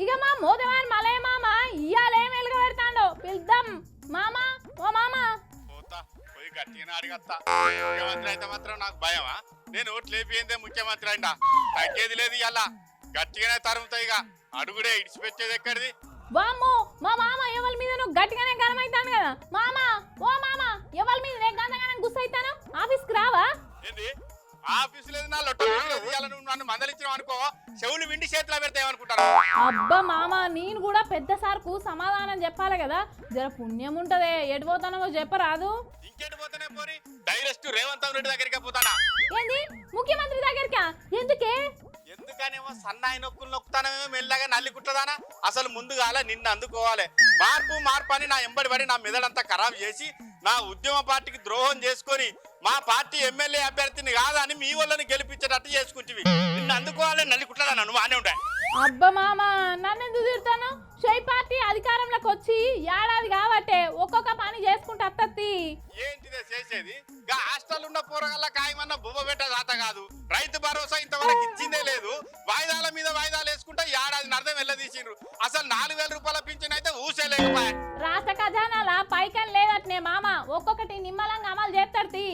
ఇక మా మోదవాన్ మలయ మామ ఇయ్యాలేం వెలుగు పెడతాండో పిలుద్దాం. మామ ఓ మామ పోతా పోయి గట్టిగానే అడిగత్తా. ముఖ్యమంత్రి అయితే మాత్రం నాకు భయమా? నేను ఓట్లు లేపియందే ముఖ్యమంత్రి అయినా తగ్గేది లేదు. ఇలా గట్టిగానే తరుముతాయి. ఇక అడుగుడే ఇడిచిపెట్టేది ఎక్కడిది? వామ్మో మా మామ ఎవరి మీద నువ్వు గట్టిగానే గనమైతాను కదా. మామ ఓ మామ ఎవరి మీద నేను గంతగానే గుస్సైతాను. ఆఫీస్కి రావా? ఏంది ఆఫీసు లేదు, నా లొట్ట లేదు. ఇలా నువ్వు నన్ను మందలిచ్చినావు అనుకో, చెవులు విండి చేతిలో పెడతాయేమనుకుంటాను. అబ్బా మామ నేను కూడా పెద్ద సార్కు సమాధానం చెప్పాలి కదా. జర పుణ్యం ఉంటదే. ఎడిపోతానో చెప్పరాదు. ఇంకెటు పోతానే పోరి, డైరెక్ట్ రేవంత్ రెడ్డి దగ్గరికి పోతానా? ఏంది ముఖ్యమంత్రి దగ్గరికా? ఎందుకే? ఎందుకనేమో సన్నాయి నొక్కులు నొక్కుతానేమో మెల్లగా నల్లి కుట్టదానా? అసలు ముందుగాల నిన్ను అందుకోవాలి. మార్పు మార్పు అని నా ఎంబడి పడి నా మెదడంతా ఖరాబ్ చేసి నా ఉద్యమ పార్టీకి ద్రోహం చేసుకొని మా పార్టీ ఎమ్మెల్యే అభ్యర్థిని కాదని మీ వాళ్ళని గెలిపించేటట్టు చేసుకుంటువి. నిన్ను అందుకోవాలి నల్లి కుట్టదానా? నువ్వు ఆనే ఉంటాయి. అబ్బా మామ నన్నెందుకు తిడతాను? షై పార్టీ అధికారంలోకి వచ్చి ఏడాది కాబట్టే ఒక్కొక్క పని చేసుకుంటూ అత్తత్తి. ఏంటిదే చేసేది? హాస్టల్ ఉన్న పోరగల్లా కాయమన్నా బువ్వ పెట్ట దాత కాదు. రైతు భరోసా ఇంతవరకు ఇచ్చిందే లేదు. వాయిదాల మీద వాయిదాలు వేసుకుంటే ఏడాది నర్థం వెళ్ళదీసిండ్రు. అసలు 4,000 రూపాయల పింఛన్ అయితే ఊసేలేకపోయా. రాష్ట్ర ఖజానాల పైకం లేదట్నే మామ. ఒక్కొక్కటి నిమ్మలంగా అమలు చేస్తాడు.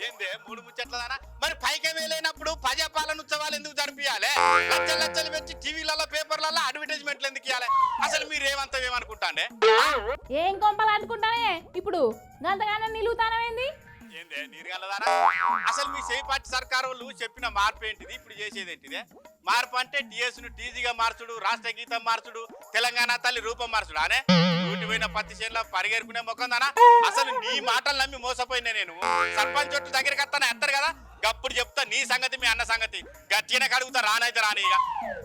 ఏందే మూడు ముచ్చట్లదానా? మరి పైకమే లేనప్పుడు ప్రజాపాలన ఉత్సవాలు ఎందుకు జరిపియాలి? లచ్చలు లచ్చలు పెట్టి టీవీలలో పేపర్లలో అడ్వర్టైజ్మెంట్లు ఎందుకు ఇవ్వాలి? అసలు మీరు ఏమనుకుంటాండే? ఏం కొంపలు అనుకుంటానే ఇప్పుడు గంతగానే నిలుగుతానవేంది? ఏందే నీరుగలదానా? అసలు మీ చేయి పార్టీ సర్కారు వాళ్ళు చెప్పిన మార్పు ఏంటిది? ఇప్పుడు చేసేది ఏంటిదే? మార్పు అంటే టీఎస్ ను టీజీగా మార్చుడు, రాష్ట్ర గీతం మార్చుడు, తెలంగాణ తల్లి రూపం మార్చుడు అనే పోయిన పత్తి చేనులో పరిగెరుకునే మొక్కందానా? అసలు నీ మాటలు నమ్మి మోసపోయినా నేను. సర్పంచ్ ఒట్టు దగ్గరికి వస్తాను ఎత్తారు కదా, గప్పుడు చెప్తా నీ సంగతి మీ అన్న సంగతి. గట్టిగానే కడుగుతా రానైతే రాని.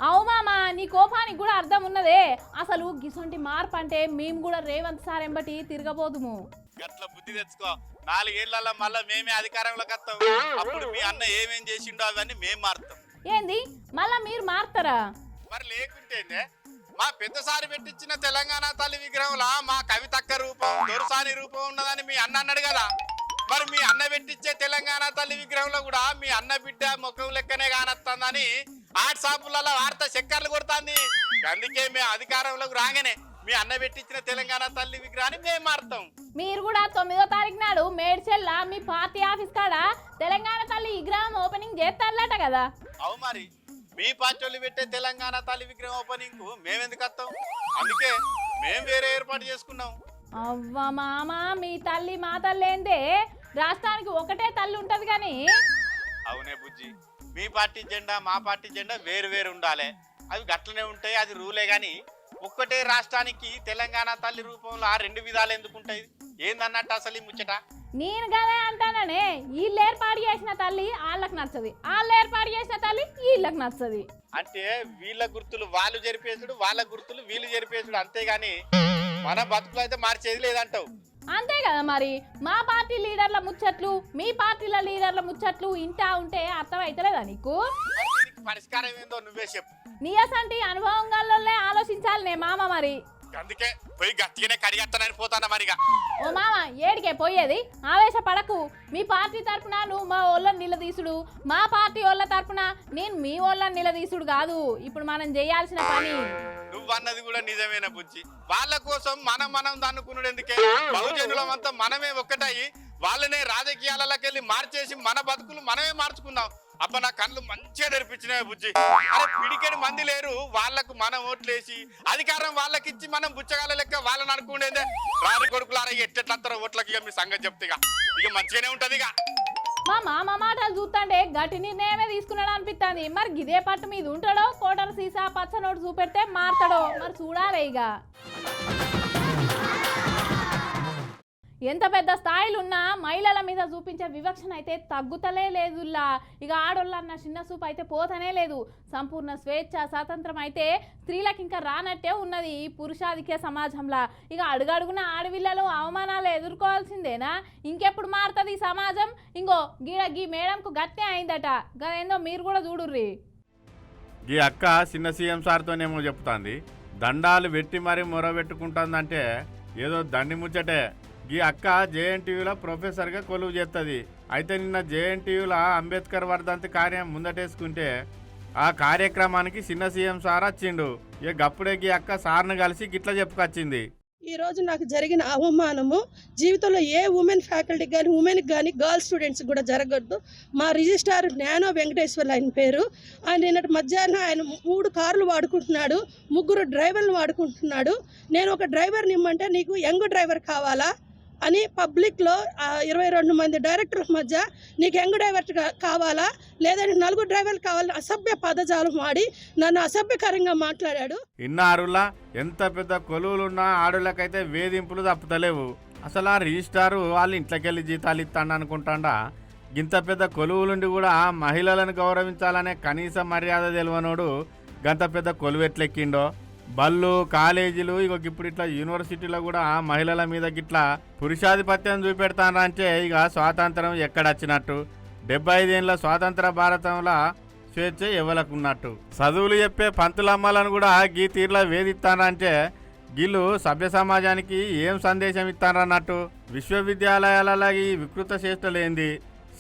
అవు మామ నీ కోపానికి కూడా అర్థం ఉన్నదే. అసలు గిసొంటి మార్పు అంటే మేము కూడా రేవంత్ సార్ ఎంబటి తిరగబోదుము. గట్ల బుద్ధి తెచ్చుకో. 4 ఏళ్లలో మళ్ళా మేమే అధికారంలోకి వస్తాం. అప్పుడు మీ అన్న ఏమేం చేసిండో అవన్నీ మేం మారుతాం. ఏంది మళ్ళా మీరు మారుతారా? మరి లేకుంటేనే మా పెద్దసారి పెట్టించిన తెలంగాణ తల్లి విగ్రహంలా మా కవితక్క రూపం, దొరసాని రూపం ఉన్నదని మీ అన్న అన్నాడు కదా. మరి మీ అన్న పెట్టించే తెలంగాణ తల్లి విగ్రహంలో కూడా మీ అన్న బిడ్డ ముఖం లెక్కనే కానొస్తుందని ఆర్ట్ షాపులలో వార్త చక్కర్లు కొడుతుంది. అందుకే మేము అధికారంలోకి రాగానే మీ అన్న పెట్టించిన తెలంగాణ తల్లి విగ్రహాన్ని మేము మారుతాం. మీరు కూడా 9వ తారీఖు నాడు మేడ్చెల్లా మీ పార్టీ ఆఫీస్ కాడ తెలంగాణ తల్లి విగ్రహం ఓపెనింగ్ చేస్తారట కదా. అవు మరి మీ పార్టీ వాళ్ళు పెట్టే తెలంగాణ తల్లి విగ్రహం ఓపెనింగ్ కు మేమెందుకు వస్తాం? అందుకే మేము వేరే ఏర్పాటు చేసుకున్నాం. అవ్వ మామ మీ తల్లి మా తల్లి ఏందే? రాష్ట్రానికి ఒకటే తల్లి ఉంటది కానీ. అవునే బుజ్జి, మీ పార్టీ జెండా మా పార్టీ జెండా వేరు వేరు ఉండాలి. అవి గట్లనే ఉంటాయి, అది రూలే. గాని ఒక్కటే రాష్ట్రానికి తెలంగాణ తల్లి రూపంలో 2 విధాలు ఎందుకుంటాయి? ఏందన్నట్టు అసలు ఈ ముచ్చట? నేను కదా అంటాననే. వీళ్ళు ఏర్పాటు చేసిన తల్లి వాళ్ళకి నచ్చది, వాళ్ళు ఏర్పాటు చేసిన తల్లి వీళ్ళకి నచ్చది. అంటే వీళ్ళ గుర్తులు వాళ్ళు జరిపేసుడు, వాళ్ళ గుర్తులు వీళ్ళు జరిపేసుడు, అంతేగాని మన బతుకులు అయితే మార్చేది లేదంటావు. అంతే కదా మరి. మా పార్టీ లీడర్ల ముచ్చట్లు మీ పార్టీల లీడర్ల ముచ్చట్లు ఇంటా ఉంటే అర్థమైతలేదా నీకు? పరిష్కారం ఏందో నువ్వే చెప్పు. నీయసంటి అనుభవం గల్లోనే ఆలోచించాలి నే మామ. మరి అందుకే పోయి గట్టిగానే కడిగెత్తనని పోతానా మరిగా. ఓ మామ ఏడికే పోయేది? ఆవేశపడకు. మీ పార్టీ తరపున నువ్వు మా వాళ్ళని నిలదీసుడు, మా పార్టీ వాళ్ళ తరపున నేను మీ వాళ్ళని నిలదీసుడు కాదు ఇప్పుడు మనం చేయాల్సిన పని. నువ్వన్నది కూడా నిజమేనా బుజ్జి? వాళ్ళ కోసం మనం దన్నుకున్నాడు ఎందుకే? బహుజనులమంతా మనమే ఒక్కటయ్యి వాళ్ళనే రాజకీయాలకి వెళ్ళి మార్చేసి మన బతుకులు మనమే మార్చుకుందాం. అబ్బా నా కళ్ళు మంచిగా తెరిపించినాయి బుజ్జి. అరే పిడికెడు మంది లేరు, వాళ్ళకు మనం ఓట్లేసి అధికారం వాళ్ళకి ఇచ్చి మనం బుచ్చగాల లెక్క వాళ్ళని అనుకునేదే. రాని కొడుకులారా ఎట్టెట్లంతారో ఓట్లకి ఇక మీ సంగతి చెప్తే ఇక మంచిగానే ఉంటది. ఇక మా మామ మాటలు చూస్తుంటే గట్టి నిర్ణయమే తీసుకున్నాడు అనిపిస్తుంది. మరి గిదే పట్టు మీద ఉంటాడో కోటర్ సీసా పచ్చ నోటు చూపెడితే మారతాడో మరి చూడాలి. ఇక ఎంత పెద్ద స్థాయిలు ఉన్నా మహిళల మీద చూపించే వివక్షణ అయితే తగ్గుతలే లేదుల్లా. ఇక ఆడోళ్ళన్న చిన్న చూపు అయితే పోతనే లేదు. సంపూర్ణ స్వేచ్ఛ స్వాతంత్రం అయితే స్త్రీలకు ఇంకా రానట్టే ఉన్నది ఈ పురుషాధిక్య సమాజంలో. ఇక అడుగడుగున ఆడవిళ్ళలు అవమానాలు ఎదుర్కోవాల్సిందేనా? ఇంకెప్పుడు మారుతుంది ఈ సమాజం? ఇంకో గీ మేడంకు గట్టే అయిందట గదేందో మీరు కూడా చూడుర్రి. ఈ అక్క చిన్న సీఎం సార్తోనేమో చెప్తాంది, దండాలు పెట్టి మరీ మొరబెట్టుకుంటుందంటే ఏదో దండి ముచ్చటే. ఈ అక్క జేఎన్టీయూలో ప్రొఫెసర్గా కొలువు చేస్తుంది. అయితే నిన్న జేఎన్టీయూలో అంబేద్కర్ వర్ధంతి కార్యం ముందటేసుకుంటే ఆ కార్యక్రమానికి చిన్న సీఎం సార్ వచ్చిండు. ఇక గప్పుడే గీ అక్క సార్ను కలిసి గిట్ల చెప్పుకొచ్చింది. ఈ రోజు నాకు జరిగిన అవమానము జీవితంలో ఏ ఉమెన్ ఫ్యాకల్టీకి కానీ ఉమెన్కి కానీ గర్ల్స్ స్టూడెంట్స్కి కూడా జరగద్దు. మా రిజిస్ట్రార్ జ్ఞానో వెంకటేశ్వర్లు ఆయన పేరు. ఆయన నిన్నటి మధ్యాహ్నం ఆయన 3 కార్లు వాడుకుంటున్నాడు, 3 డ్రైవర్లు వాడుకుంటున్నాడు. నేను ఒక డ్రైవర్ని ఇమ్మంటే నీకు యంగ్ డ్రైవర్ కావాలా అని పబ్లిక్లో 22 మంది డైరెక్టర్ల మధ్య నీకు యంగ్ డ్రైవర్ కావాలా లేదంటే 4 డ్రైవర్లు కావాలని అసభ్య పదజాలం వాడి నన్ను అసభ్యకరంగా మాట్లాడాడు. ఇన్నారులా ఎంత పెద్ద కొలువులున్నా ఆడోళ్ళకైతే వేధింపులు తప్పుతలేవు. అసలు ఆ రిజిస్టారు వాళ్ళ ఇంట్లోకెళ్ళి జీతాలు ఇస్తాడు అనుకుంటాడా? ఇంత పెద్ద కొలువులుండి కూడా మహిళలను గౌరవించాలనే కనీస మర్యాద తెలియనోడు గంత పెద్ద కొలువెట్లెక్కిండో. బళ్ళు కాలేజీలు ఇక ఇప్పుడు ఇట్లా యూనివర్సిటీలో కూడా మహిళల మీద గిట్లా పురుషాధిపత్యం చూపెడతానంటే ఇక స్వాతంత్రం ఎక్కడొచ్చినట్టు? 75 ఏళ్ళ స్వాతంత్ర భారతంలో స్వేచ్ఛ ఎవలకున్నట్టు? చదువులు చెప్పే పంతులమ్మలను కూడా గీ తీరులో వేధిస్తానంటే వీళ్ళు సభ్య సమాజానికి ఏం సందేశం ఇస్తారన్నట్టు? విశ్వవిద్యాలయాలలో ఈ వికృత చేష్టలేంది?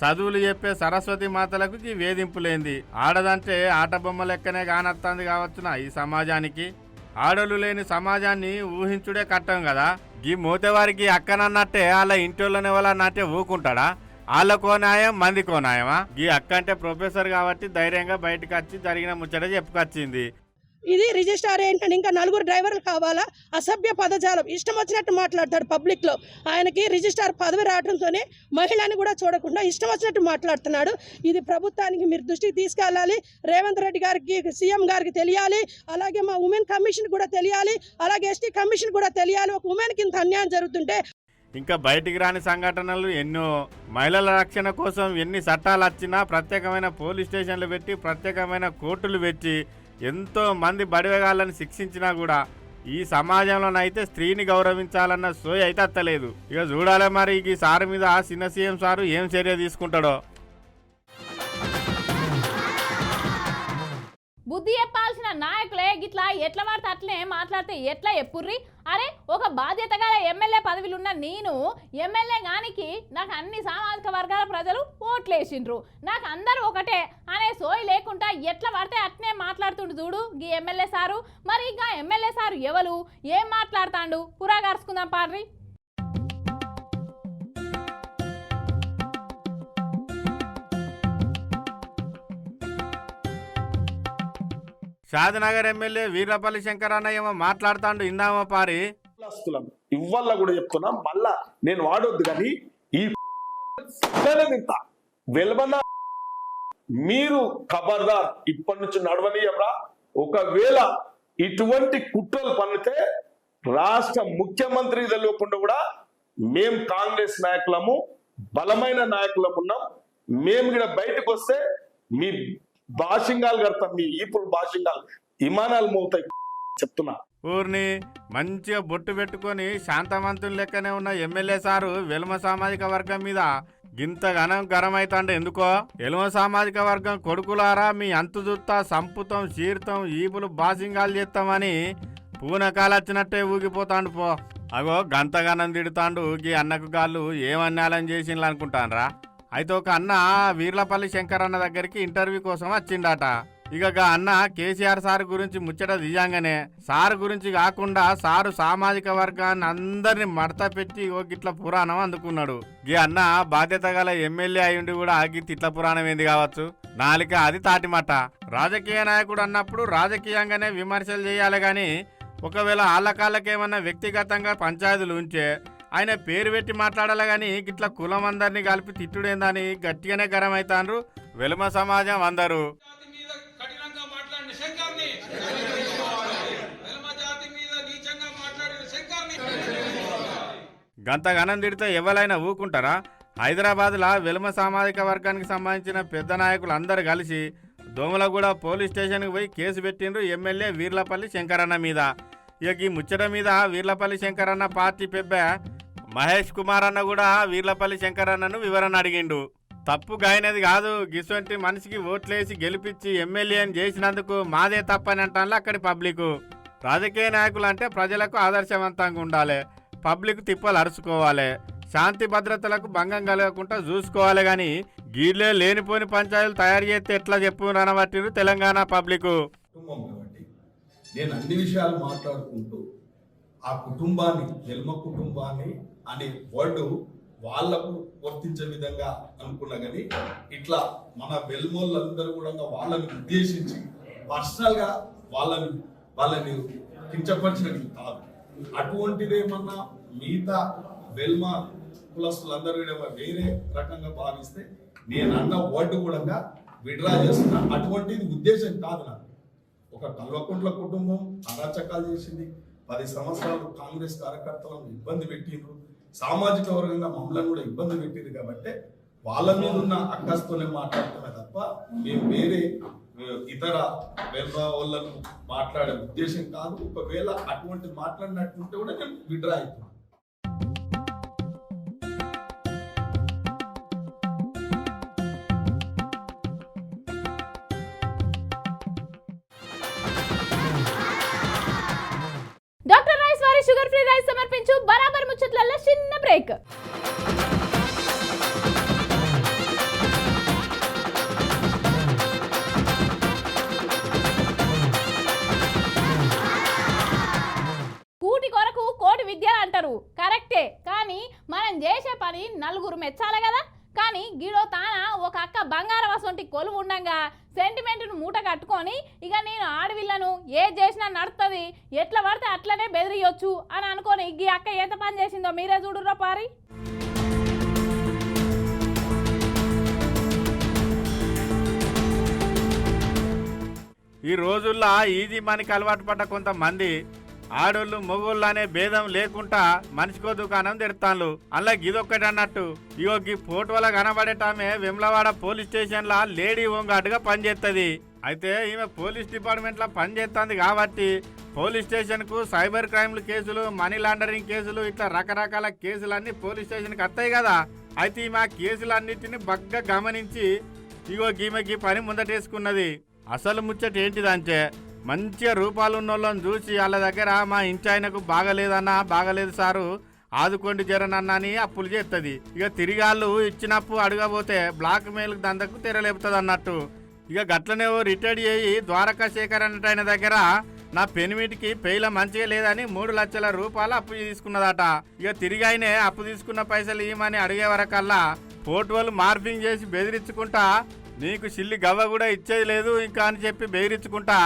చదువులు చెప్పే సరస్వతి మాతలకు ఈ వేధింపులేంది? ఆడదంటే ఆట బొమ్మ లెక్కనే కానొస్తుంది కావచ్చునా ఈ సమాజానికి? ఆడలు లేని సమాజాన్ని ఊహించుడే కట్టం కదా. గీ మోతేవారికి అక్కనన్నట్టే వాళ్ళ ఇంటోళ్ళని ఎవరన్నట్టే ఊకుంటాడా? వాళ్ళకో న్యాయం మందికో న్యాయమా? గీ అక్క అంటే ప్రొఫెసర్ కాబట్టి ధైర్యంగా బయటకు వచ్చి జరిగిన ముచ్చట చెప్పుకొచ్చింది. ఇది రిజిస్ట్రార్ ఏంటంటే ఇంకా 4 డ్రైవర్లు కావాలా? అసభ్య పదజాలం, ఇష్టం వచ్చినట్టు మాట్లాడతాడు పబ్లిక్లో. ఆయనకి రిజిస్ట్రార్ పదవి రావడంతోనే మహిళని కూడా చూడకుండా ఇష్టం వచ్చినట్టు మాట్లాడుతున్నాడు. ఇది ప్రభుత్వానికి మీరు దృష్టికి తీసుకెళ్ళాలి. రేవంత్ రెడ్డి గారికి, సీఎం గారికి తెలియాలి. అలాగే మా ఉమెన్ కమిషన్ కూడా తెలియాలి. అలాగే ఎస్టీ కమిషన్ కూడా తెలియాలి. ఒక ఉమెన్కి ఇంత అన్యాయం జరుగుతుంటే ఇంకా బయటికి రాని సంఘటనలు ఎన్నో. మహిళల రక్షణ కోసం ఎన్ని చట్టాలు వచ్చినా ప్రత్యేకమైన పోలీస్ స్టేషన్లు పెట్టి ప్రత్యేకమైన కోర్టులు పెట్టి ఎంతో మంది బడివేగాళ్ళని శిక్షించినా కూడా ఈ సమాజంలోనైతే స్త్రీని గౌరవించాలన్న సోయి అయితే అత్తలేదు. ఇక చూడాలి మరి ఈ సారు మీద చిన్న సీఎం సారు ఏం చర్య తీసుకుంటాడో. బుద్ధి చెప్పాల్సిన నాయకులే గిట్లా ఎట్లా వాడితే అట్లనే మాట్లాడితే ఎట్లా ఎప్పుర్రి? అరే ఒక బాధ్యత గల ఎమ్మెల్యే పదవిలున్న నేను ఎమ్మెల్యే గానికి నాకు అన్ని సామాజిక వర్గాల ప్రజలు ఓట్లేసిండ్రు, నాకు అందరూ ఒకటే అనే సోయి లేకుండా ఎట్లా పడితే అట్నే మాట్లాడుతుండు చూడు గీ ఎమ్మెల్యే సారు. మరి ఇంకా ఎమ్మెల్యే సారు ఎవరు ఏం మాట్లాడుతాండు పురాగార్చుకుందాం పాడ్రి. షాద్నగర్ ఎమ్మెల్యే వీర్లపల్లి శంకరన్న ఏమో మాట్లాడుతాండు, ఇందామో పారి. ఇవ్వాల కూడా చెప్తున్నా, మళ్ళా నేను వాడొద్దు కానీ ఈ వెల్బన్న మీరు ఖబర్దార్ ఇప్పటి నుంచి నడవనీయరా. ఒకవేళ ఇటువంటి కుట్రలు పన్నితే రాష్ట్ర ముఖ్యమంత్రి తెలియకుండా కూడా మేం కాంగ్రెస్ నాయకులము, బలమైన నాయకులము ఉన్నాం. మేము ఇక్కడ బయటకు వస్తే మీ భాషింగాలు కడతాం, మీ ఈపులు భాషింగాలు విమానాలు మోతాయి చెప్తున్నా. ఊరిని మంచిగా బొట్టు పెట్టుకొని శాంతవంతుని లెక్కనే ఉన్న ఎమ్మెల్యే సారు వెలుమ సామాజిక వర్గం మీద గింతగనం గరమైతాండే ఎందుకో? ఎలుమ సామాజిక వర్గం కొడుకులారా మీ అంతు జుత్తా సంపుతం చీరుతాం ఈపులు బాసింగాలు చేస్తామని పూనకాలొచ్చినట్టే ఊగిపోతాండు పో. అగో గంతగనం తిడుతాండు గీ అన్నకు గాళ్ళు ఏమన్యాలని చేసిండ్రు అనుకుంటాన్రా? అయితే ఒక అన్న వీర్లపల్లి శంకర్ అన్న దగ్గరికి ఇంటర్వ్యూ కోసం వచ్చిండట. ఇక అన్న కేసీఆర్ సార్ గురించి ముచ్చట దిజంగానే సార్ గురించి కాకుండా సారు సామాజిక వర్గాన్ని అందరిని మడత పెట్టి ఓ గిట్ల పురాణం అందుకున్నాడు. ఈ అన్న బాధ్యత గల ఎమ్మెల్యే అయ్యుండి కూడా ఆగి తిట్ల పురాణం ఏంది కావచ్చు? నాలిక అది తాటిమాట. రాజకీయ నాయకుడు అన్నప్పుడు రాజకీయంగానే విమర్శలు చేయాలి గాని ఒకవేళ ఆళ్ళకాళ్ళకేమన్నా వ్యక్తిగతంగా పంచాయతీలు ఉంచే ఆయన పేరు పెట్టి మాట్లాడాలి గాని గిట్ల కులం అందరినీ కలిపి తిట్టుడేందని గట్టిగానే గరమైతాండ్రు వెలుమ సమాజం అందరూ. గంతగనం తిడితే ఎవరైనా ఊకుంటారా? హైదరాబాద్లో వెలుమ సామాజిక వర్గానికి సంబంధించిన పెద్ద నాయకులు అందరు కలిసి దోమలగూడ పోలీస్ స్టేషన్కి పోయి కేసు పెట్టిండ్రు ఎమ్మెల్యే వీర్లపల్లి శంకరన్న మీద. ఇక ఈ ముచ్చట మీద వీర్లపల్లి శంకరన్న పార్టీ పెద్ద మహేష్ కుమార్ అన్న కూడా వీర్లపల్లి శంకరన్నను వివరణ అడిగిండు. తప్పు గాయనది కాదు, గిసొంటి మనిషికి ఓట్లేసి గెలిపించి ఎమ్మెల్యేని చేసినందుకు మాదే తప్పని అంటాను అక్కడి పబ్లిక్. రాజకీయ నాయకులు అంటే ప్రజలకు ఆదర్శవంతంగా ఉండాలి, పబ్లిక్ తిప్పలు అరుచుకోవాలి, శాంతి భద్రతలకు భంగం కలగకుండా చూసుకోవాలి. కానీ గీళ్ళే లేనిపోని పంచాయతీలు తయారు చేస్తే ఎట్లా చెప్పు అనబట్టిరు తెలంగాణ పబ్లిక్. కుటుంబం కాబట్టి నేను అన్ని విషయాలు మాట్లాడుకుంటూ ఆ కుటుంబాన్ని వెల్మ కుటుంబాన్ని అనే వర్డ్ వాళ్లకు వర్తించే విధంగా అనుకున్నా కానీ ఇట్లా మన వెల్మోళ్ళందరూ కూడా వాళ్ళని ఉద్దేశించి పర్సనల్గా వాళ్ళని కించపరిచినట్టు కాదు. అటువంటిదేమన్నా మిగతా వెల్మ కులస్తులందరూ కూడా వేరే రకంగా భావిస్తే నేను అన్న వర్డ్ కూడా విడ్రా చేస్తున్నా. అటువంటిది ఉద్దేశం కాదు నాకు. ఒక కల్వకుంట్ల కుటుంబం అరాచకాలు చేసింది, 10 సంవత్సరాలు కాంగ్రెస్ కార్యకర్తలను ఇబ్బంది పెట్టిండ్రు, సామాజిక వర్గంగా మమ్మల్ని కూడా ఇబ్బంది పెట్టింది. కాబట్టి వాళ్ళ మీద ఉన్న అక్కస్తోనే మాట్లాడుతున్నా తప్ప మేము వేరే ఇతర వాళ్ళను మాట్లాడే ఉద్దేశం కాదు. ఒకవేళ అటువంటి మాట్లాడినట్టుంటే కూడా నేను విడ్రా అవుతున్నాను. డాక్టర్ రైస్ వారి షుగర్ ఫ్రీ రైస్ సమర్పించు బరాబర్ ముచ్చట్లలో చిన్న బ్రేక్. కూటి కొరకు కోటి విద్యలు అంటారు, కరెక్టే. కానీ మనం చేసే పని నలుగురు మెచ్చాలి కదా. కానీ గిడో తాన ఒక అక్క బంగారం అసొంటి కొలువు ఉండంగా సెంటిమెంట్ను మూట కట్టుకొని ఇక నేను ఆడవిళ్ళను ఏది చేసినా నడుతుంది, ఎట్లా పడితే అట్లనే బెదిరియొచ్చు అని అనుకొని ఈ అక్క ఎంత పని చేసిందో మీరే చూడుర్రా పారి. ఈ రోజుల్లో ఈజీ మనకి అలవాటు పడ్డ కొంతమంది ఆడోళ్ళు మొగోళ్ళు అనే భేదం లేకుండా మనిషికో దుకాణం తెడతాను. అలా గిదొక్కటి అన్నట్టు ఇగో గీ ఫోటోల కనబడేటామె వెమ్లవాడ పోలీస్ స్టేషన్ లా లేడీ హోంగార్డుగా పనిచేస్తుంది. అయితే ఈమె పోలీస్ డిపార్ట్మెంట్ లో పనిచేస్తుంది కాబట్టి పోలీస్ స్టేషన్ కు సైబర్ క్రైమ్లు కేసులు, మనీ లాండరింగ్ కేసులు, ఇట్లా రకరకాల కేసులన్నీ పోలీస్ స్టేషన్ కి వస్తాయి కదా. అయితే ఈమె ఆ కేసులన్నిటిని బాగా గమనించి ఇగో గీమెకి పని ముందటేసుకున్నది. అసలు ముచ్చట ఏంటిదంటే మంచిగా రూపాలు ఉన్న వాళ్ళని చూసి వాళ్ళ దగ్గర మా ఇంటి ఆయనకు బాగలేదన్నా, బాగలేదు సారు ఆదుకోండి జరనన్నా అని అప్పులు చేస్తుంది. ఇక తిరిగాళ్ళు ఇచ్చినప్పుడు అడగబోతే బ్లాక్ మెయిల్ దందకు తెరలేపుతుంది అన్నట్టు. ఇక గట్లనే రిటైర్డ్ చేయి ద్వారకా శేఖర్ అన్నట్టు ఆయన దగ్గర నా పెనిమిటికి పెయిల మంచిగా లేదని 3 లక్షల రూపాయలు అప్పు తీసుకున్నదట. ఇక తిరిగి ఆయనే అప్పు తీసుకున్న పైసలు ఇవ్వమని అడిగే వరకల్లా ఫోటోలు మార్పింగ్ చేసి బెదిరించుకుంటా నీకు సిల్లి గవ్వ కూడా ఇచ్చేది లేదు ఇంకా అని చెప్పి బెదిరించుకుంటా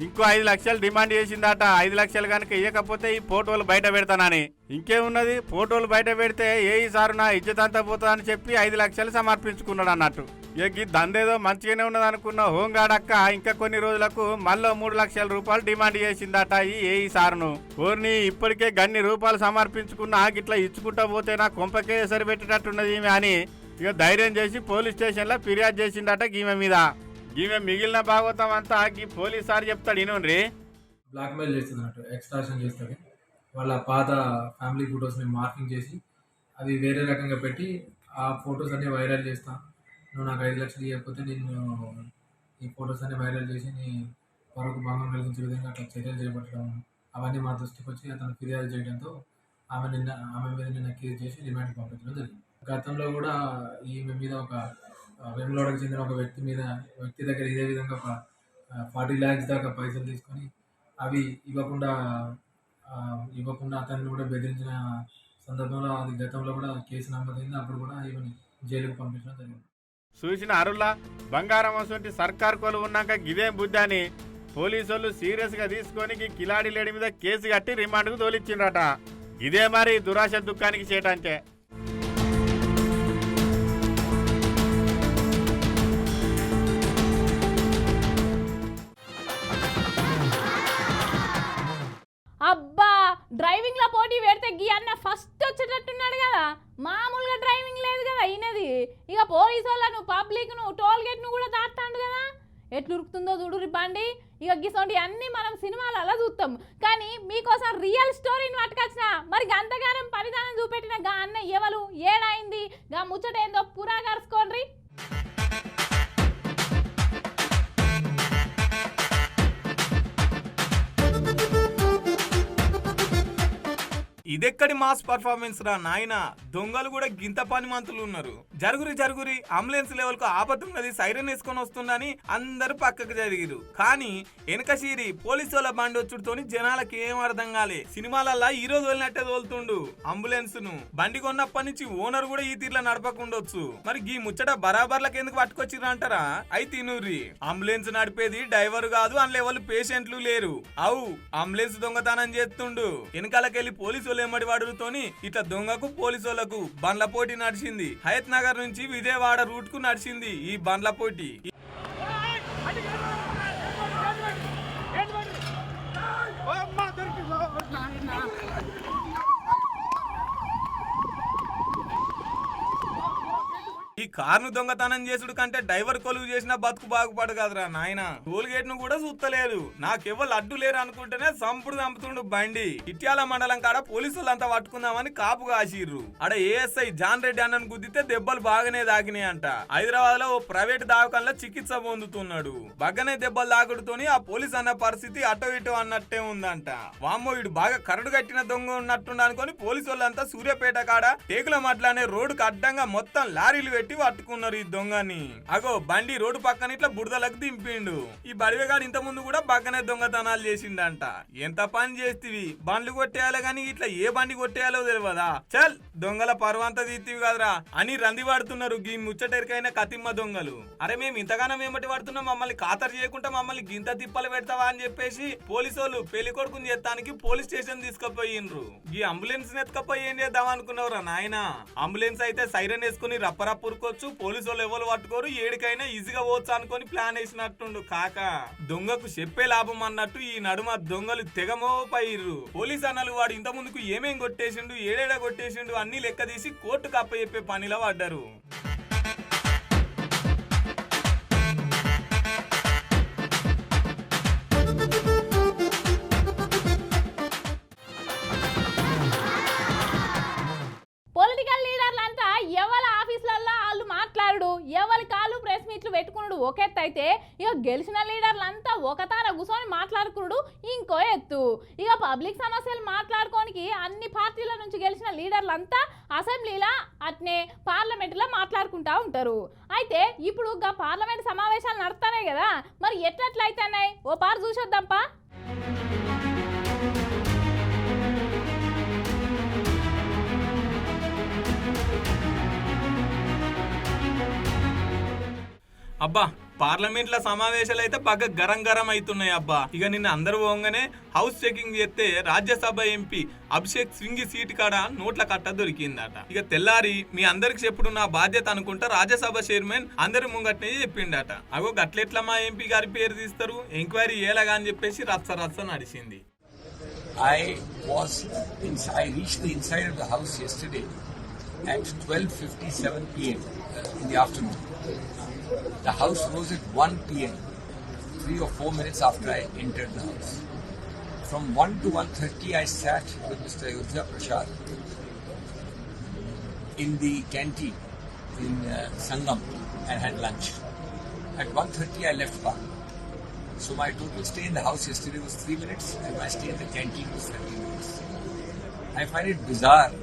ఇంకో 5 లక్షలు డిమాండ్ చేసిందట. 5 లక్షలు కనుక ఇవ్వకపోతే ఈ ఫోటోలు బయట పెడతానని. ఇంకేమున్నది, ఫోటోలు బయట పెడితే సారు నా ఇజ్జత్ అంతా పోతుందని చెప్పి 5 లక్షలు సమర్పించుకున్నాడు అన్నట్టు. ఇక దందేదో మంచిగానే ఉన్నది అనుకున్న హోంగార్డ్ అక్క ఇంకా కొన్ని రోజులకు మళ్ళీ 3 లక్షల రూపాయలు డిమాండ్ చేసిందట ఈ సారును. ఓర్ని ఇప్పటికే గన్ని రూపాయలు సమర్పించుకున్నా గిట్లా ఇచ్చుకుంటా పోతే నా కొంపకే సరిపెట్టేటట్టున్నది ఈమె అని ఇక ధైర్యం చేసి పోలీస్ స్టేషన్ లో ఫిర్యాదు చేసిందట ఈమె మీద. ఈమె మిగిలిన భాగవతం అంతా ఈ పోలీస్ సార్ చెప్తాడు ఇనుండ్రి. బ్లాక్ మెయిల్ చేస్తుంది అన్నట్టు, ఎక్స్ట్రాక్షన్ చేస్తుంది. వాళ్ళ పాత ఫ్యామిలీ ఫొటోస్ని మార్కింగ్ చేసి అవి వేరే రకంగా పెట్టి ఆ ఫొటోస్ అన్ని వైరల్ చేస్తా, నువ్వు నాకు 5 లక్షలు ఇవ్వకపోతే నేను ఈ ఫొటోస్ అన్ని వైరల్ చేసి నీ వరకు భంగం కలిగించే విధంగా అట్లా చర్యలు చేపట్టడం, అవన్నీ మా దృష్టికి వచ్చి అతను ఫిర్యాదు చేయడంతో ఆమె మీద నిన్న కేసు చేసి రిమాండ్ పంపించడం జరిగింది. గతంలో కూడా ఈమె మీద ఒక వెమ్లవాడకు చెందిన ఒక వ్యక్తి దగ్గర ఇదే విధంగా ఒక 40 lakhs దాకా పైసలు తీసుకొని అవి ఇవ్వకుండా అతన్ని కూడా బెదిరించిన సందర్భంలో అది గతంలో కూడా కేసు నమోదైంది. అప్పుడు కూడా ఈమెని జైలుకు పంపించడం జరిగింది. చూసిన అరులా బంగారం వంటి సర్కార్ కొలు ఉన్నాక గిదేం బుద్ధి అని పోలీసు వాళ్ళు సీరియస్ గా తీసుకొని కిలాడి లేడి మీద కేసు కట్టి రిమాండ్ కు తోలిచ్చిండ్రట. ఇదే మరి దురాశ దుఃఖానికి చేయటంటే. అబ్బా డ్రైవింగ్ లో పోటీ పెడితే గీ అన్న ఫస్ట్ వచ్చేటట్టున్నాడు కదా, మామూలుగా డ్రైవింగ్ లేదు కదా ఈయనది. ఇక పోలీసు వాళ్ళను పబ్లిక్ ను టోల్ గేట్ ను కూడా దాటుతాడు కదా, ఎట్లు ఉరుకుతుందో చూడు బండి. ఇక గిసోంటి అన్ని మనం సినిమాలు అలా చూస్తాం, కానీ మీకోసం రియల్ స్టోరీని పట్టుకొచ్చిన. మరి గంతగానం పరిధానం చూపెట్టిన గా అన్న ఎవరు, ఏడాయింది, గా ముచ్చట ఏందో పురా కరుసుకోండి. ఇదెక్కడి మాస్ పర్ఫార్మెన్స్ రా నాయన, దొంగలు కూడా గింత పని మంతులు ఉన్నారు. జరుగురి అంబులెన్స్ లెవెల్ కు ఆపతున్నది, సైరన్ వేసుకొని వస్తుందని అందరూ పక్కకు జరిగిరు. కానీ వెనక సీరి పోలీసు వాళ్ళ బండి వచ్చుడుతోని జనాలకి ఏం అర్థం కాలే. సినిమాలల్లా ఈ రోజు వెళ్ళినట్టే తోలుతుండు అంబులెన్స్ ను. బండి కొన్నప్పటి నుంచి ఓనర్ కూడా ఈ తీర్ల నడపకుండొచ్చు. మరి గీ ముచ్చట బరాబర్లకు ఎందుకు పట్టుకొచ్చిర్రు అంటారా? అయితే నూర్రి అంబులెన్స్ నడిపేది డ్రైవర్ కాదు, అందులో ఎవరు పేషెంట్లు లేరు. అవు అంబులెన్స్ దొంగతనం చేస్తుండు. వెనకాలకెళ్లి పోలీసు వాళ్ళు ఎమ్మడి వాడుతోని ఇట్లా దొంగకు పోలీసు వాళ్ళకు బండ్ల పోటీ నడిచింది. హయత్ నగర్ నుంచి విజయవాడ రూట్ కు నడిచింది ఈ బండ్ల పోటీ. ఈ కార్ను దొంగతనం చేసుడు కంటే డ్రైవర్ కొలువు చేసిన బతుకు బాగుపడు కదరా నాయన. టోల్ గేట్ ను కూడా చూస్తలేదు. నాకెవ్వరు అడ్డు లేరు అనుకుంటేనే చంపుతుండు బండి. ఇట్యాల మండలం కాడ పోలీసులంతా పట్టుకుందామని కాపు కాసిర్రు. ఆడ ఏఎస్ఐ జాన్ రెడ్డి అన్నను గుద్దితే దెబ్బలు బాగానే తాకినాయంట. హైదరాబాద్ లో ఓ ప్రైవేట్ దవాఖానలో చికిత్స పొందుతున్నాడు. బగ్గనే దెబ్బలు తాకుడుతోని ఆ పోలీస్ అన్న పరిస్థితి అటో ఇటో అన్నట్టే ఉందంట. వామ్మో వీడు బాగా కరడు కట్టిన దొంగ ఉన్నట్టుండ అనుకుని పోలీసు వాళ్ళంతా సూర్యాపేట కాడ టేకుల మడ్లనే రోడ్డుకు అడ్డంగా మొత్తం లారీలు పెట్టి పట్టుకున్నారు ఈ దొంగని. అగో బండి రోడ్డు పక్కన ఇట్లా బురదలకు దింపిండు. ఈ బడివేగాడు ఇంత ముందు కూడా బగ్గనే దొంగతనాలు చేసిండంట. ఎంత పని చేస్తీవి, బండ్లు కొట్టేయాలి గాని ఇట్లా ఏ బండి కొట్టేయాలో తెలియదా? చల్ దొంగల పర్వంతా తీతివి కదరా అని రంది పడుతున్నారు గీ ముచ్చటరికైన కతిమ్మ దొంగలు. అరే మేము ఇంతగానం ఏమటి పడుతున్నాం, మమ్మల్ని ఖాతరు చేయకుండా మమ్మల్ని గింత తిప్పలు పెడతావా అని చెప్పేసి పోలీసు వాళ్ళు పెళ్లి కొడుకుని చేస్తానికి పోలీస్ స్టేషన్ తీసుకుపోయిండ్రు. ఈ అంబులెన్స్ ఎత్తుకపోయి ఏం చేద్దాం అనుకున్నావురా నాయన? అంబులెన్స్ అయితే సైరన్ వేసుకుని రప్పరప్పురు పోలీసు వాళ్ళు ఎవరు పట్టుకోరు, ఏడికైనా ఈజీగా పోవచ్చు అనుకొని ప్లాన్ వేసినట్టుండు. కాక దొంగకు చెప్పే లాభం అన్నట్టు ఈ నడుమ దొంగలు తెగమోపయ్యిర్రు. పోలీస్ అన్నలు వాడు ఇంత ముందుకు ఏమేం కొట్టేసిండు, ఏడేడా కొట్టేసిండు అన్ని లెక్క తీసి కోర్టుకు అప్పచెప్పే పనిలో పడ్డారు. పొలిటికల్ లీడర్లంతా ఎవరి ఆఫీసులలో వాళ్ళు మాట్లాడు, ఎవరి కాళ్ళు ప్రెస్ మీట్లు పెట్టుకున్నాడు ఒక ఎత్తు అయితే, ఇక గెలిచిన లీడర్లంతా ఒకతాన కూర్చొని మాట్లాడుకున్నాడు ఇంకో ఎత్తు. ఇక పబ్లిక్ సమస్యలు మాట్లాడుకోనికి అన్ని పార్టీల నుంచి గెలిచిన లీడర్లంతా అసెంబ్లీలో అట్నే పార్లమెంటులో మాట్లాడుకుంటా ఉంటారు. అయితే ఇప్పుడు గా పార్లమెంట్ సమావేశాలు నడుస్తున్నాయి కదా, మరి ఎట్లయితున్నాయి ఓ పారు చూసొద్దాంపా. అబ్బా పార్లమెంట్ లో సమావేశాలు అయితే బాగా గరం అవుతున్నాయి అబ్బా. ఇక నిన్న అందరూ పోగానే హౌస్ చెకింగ్ చేస్తే రాజ్యసభ ఎంపీ అభిషేక్ స్వింగి సీట్ కాడ నోట్ల కట్ట దొరికిందట. ఇక తెల్లారి మీ అందరికి చెప్పుడు నా బాధ్యత అనుకుంటా రాజ్యసభ చైర్మన్ అందరి ముంగట్నే చెప్పిండట. అగో గట్లెట్లా మా ఎంపీ గారి పేరు తీస్తారు, ఎంక్వైరీ ఏలాగా అని చెప్పేసి రచ్చ నడిచింది. I reached the inside of the house yesterday at 12:57 p.m. in the afternoon. The house rose at 1 p.m., 3 or 4 minutes after I entered the house. From 1 to 1:30, I sat with Mr. Ayodhya Prasad in the canteen in Sangam and had lunch. At 1:30, I left Park. So my total stay in the house yesterday was 3 minutes and my stay in the canteen was 30 minutes. I find it bizarre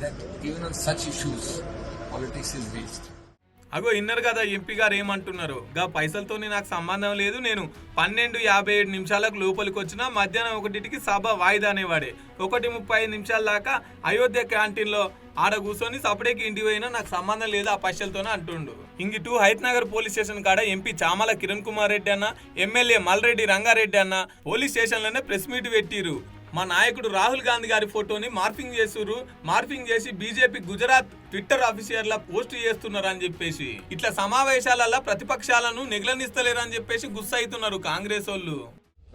that even on such issues, politics is raised. అగో inner కదా MP గారు ఏమంటున్నారు, గా పైసలతోని నాకు సంబంధం లేదు, నేను 12:57 లోపలికి వచ్చిన మధ్యాహ్నం 1కి సభ వాయిదా అనేవాడే, 1:35 దాకా అయోధ్య క్యాంటీన్ లో ఆడ కూర్చొని సపరేకి ఇంటికి పోయినా నాకు సంబంధం లేదు ఆ పైసలతోనే అంటుండు. ఇంగిటు హయత్ నగర్ పోలీస్ స్టేషన్ కాడ ఎంపీ చామల కిరణ్ కుమార్ రెడ్డి అన్న, ఎమ్మెల్యే మల్రెడ్డి రంగారెడ్డి అన్న పోలీస్ స్టేషన్ లోనే ప్రెస్ మీట్ పెట్టిరు. మా నాయకుడు రాహుల్ గాంధీ గారి ఫోటోని మార్ఫింగ్ చేసి బీజేపీ గుజరాత్ ట్విట్టర్ ఆఫీషియల్ లా పోస్ట్ చేస్తున్నారు అని చెప్పేసి, ఇట్లా సమావేశాలలో ప్రతిపక్షాలను నెగ్లనిస్తలేరు అని చెప్పేసి గుస్స అవుతున్నారు కాంగ్రెస్ వాళ్ళు.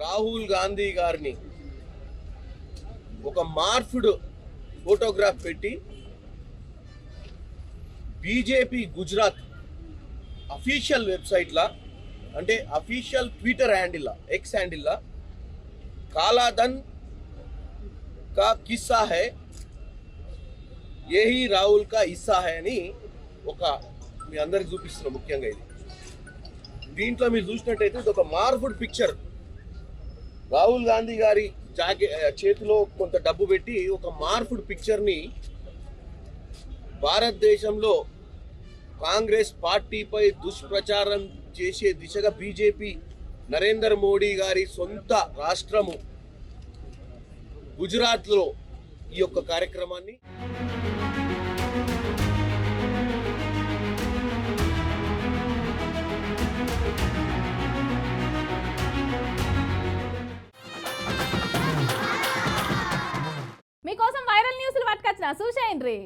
రాహుల్ గాంధీ గారిని ఒక మార్ఫ్డ్ ఫోటోగ్రాఫ్ పెట్టి బీజేపీ గుజరాత్ అఫీషియల్ వెబ్సైట్లా, అంటే అఫీషియల్ ట్విట్టర్ హ్యాండిల్లా, ఎక్స్ హ్యాండిల్లా కాలాధన్ का किस्सा है, यही రాహుల్ కా హిస్సా హై అని ఒక మీ అందరికి చూపిస్తున్నా. ముఖ్యంగా ఇది దీంట్లో మీరు చూసినట్టయితే ఇది ఒక మార్ఫుడ్ పిక్చర్. రాహుల్ గాంధీ గారి చేతిలో కొంత డబ్బు పెట్టి ఒక మార్పుడ్ పిక్చర్ని భారతదేశంలో కాంగ్రెస్ పార్టీపై దుష్ప్రచారం చేసే దిశగా బీజేపీ నరేంద్ర మోడీ గారి సొంత రాష్ట్రము గుజరాత్లో ఈ యొక్క కార్యక్రమాన్ని మీకోసం వైరల్ న్యూస్లు పట్టుకొచ్చిన చూసేయండి.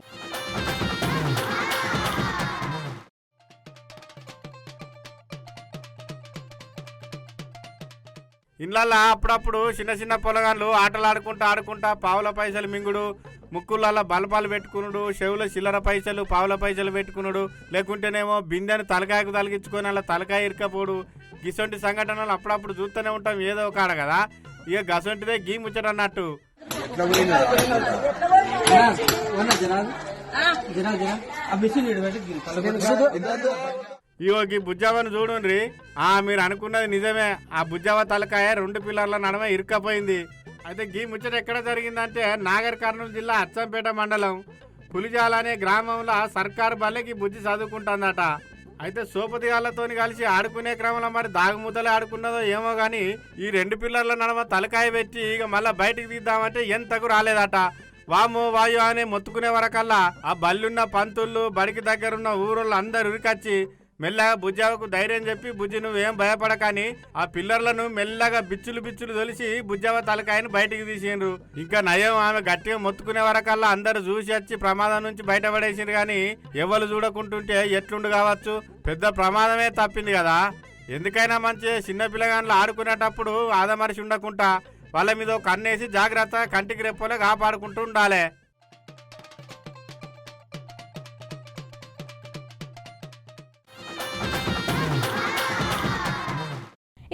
ఇళ్ళల్లో అప్పుడప్పుడు చిన్న చిన్న పొలగాళ్ళు ఆటలు ఆడుకుంటా పావుల పైసలు మింగుడు, ముక్కులలో బలపాలు పెట్టుకునుడు, చెవుల చిల్లర పైసలు పావుల పైసలు పెట్టుకునుడు, లేకుంటేనేమో బిందెను తలకాయకు తలిగించుకొని అలా తలకాయ ఇరకపోడు, గిసొంటి సంఘటనలు అప్పుడప్పుడు చూస్తూనే ఉంటాం ఏదో కాడ కదా. ఇక గసొంటిదే గీ ముచ్చట అన్నట్టు. ఈ బుజ్జావను చూడుండ్రి. మీరు అనుకున్నది నిజమే, ఆ బుజ్జావ తలకాయ 2 పిల్లర్ల నడమ ఇరుక్కపోయింది. అయితే గీ ముచ్చట ఎక్కడ జరిగిందంటే నాగర్ కర్నూలు జిల్లా అచ్చంపేట మండలం పులిజాల అనే గ్రామంలో సర్కారు బల్లెకి బుజ్జి చదువుకుంటుందట. అయితే సోపతిగాళ్లతోని కలిసి ఆడుకునే క్రమంలో మరి దాగుమూతలే ఆడుకున్నదో ఏమో గాని ఈ 2 పిల్లర్ల నడమ తలకాయ పెట్టి ఇక మళ్ళా బయటికి తీద్దామంటే ఎంతకు రాలేదట. వామో వాయు అనే మొత్తుకునే వరకల్లా ఆ బల్లున్న పంతుళ్ళు బడికి దగ్గరున్న ఊరోళ్ళు అందరు ఉరికొచ్చి మెల్లగా బుజ్జావకు ధైర్యం చెప్పి, బుజ్జి నువ్వేం భయపడకని ఆ పిల్లర్లను మెల్లగా బిచ్చులు తొలిసి బుజ్జావ తలకాయని బయటికి తీసిండ్రు. ఇంకా నయం ఆమె గట్టిగా మొత్తుకునే వరకల్లా అందరు చూసి వచ్చి ప్రమాదం నుంచి బయటపడేసిండ్రు. కానీ ఎవరు చూడకుంటుంటే ఎట్లుండు కావచ్చు, పెద్ద ప్రమాదమే తప్పింది కదా. ఎందుకైనా మంచి చిన్న పిల్లగాళ్ళు ఆడుకునేటప్పుడు ఆదమరిచి ఉండకుండా వాళ్ళ మీద కన్నేసి జాగ్రత్తగా కంటికి రెప్పలే కాపాడుకుంటూ ఉండాలి.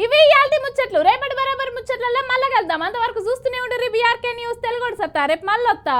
ఇవి ఇయాల్టి ముచ్చట్లు. రేపటి బరాబర్ ముచ్చట్లలో మళ్ళా కలుద్దాం. అంతవరకు చూస్తూనే ఉండు బీఆర్కే న్యూస్ తెలుగు సత్తా. రేపు మళ్ళీ వస్తా.